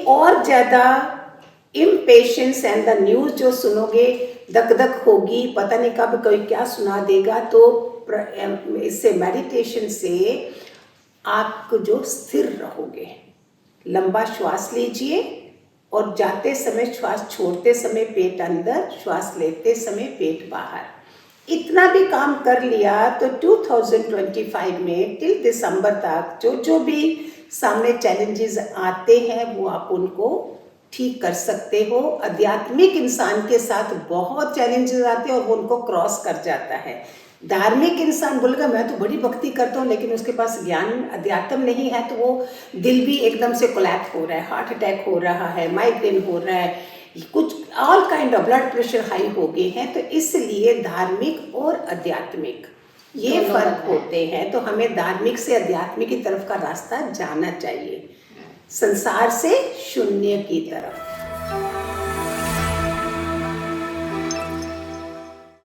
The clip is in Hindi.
और ज़्यादा इम्पेशेंस एंड द न्यूज़ जो सुनोगे, धक धक होगी, पता नहीं कब कोई क्या सुना देगा। तो इससे मेडिटेशन से आप जो स्थिर रहोगे। लंबा श्वास लीजिए और जाते समय श्वास छोड़ते समय पेट अंदर, श्वास लेते समय पेट बाहर। इतना भी काम कर लिया तो 2025 में टिल दिसंबर तक जो भी सामने चैलेंजेस आते हैं वो आप उनको ठीक कर सकते हो। आध्यात्मिक इंसान के साथ बहुत चैलेंजेस आते हैं और वो उनको क्रॉस कर जाता है। धार्मिक इंसान बोलेगा मैं तो बड़ी भक्ति करता हूँ, लेकिन उसके पास ज्ञान अध्यात्म नहीं है, तो वो दिल भी एकदम से कोलैप्स हो रहा है, हार्ट अटैक हो रहा है, माइग्रेन हो रहा है, कुछ all kind of blood pressure high हो गए हैं। तो इसलिए धार्मिक और आध्यात्मिक ये फर्क होते हैं। तो हमें धार्मिक से आध्यात्मिक की तरफ का रास्ता जाना चाहिए, संसार से शून्य की तरफ।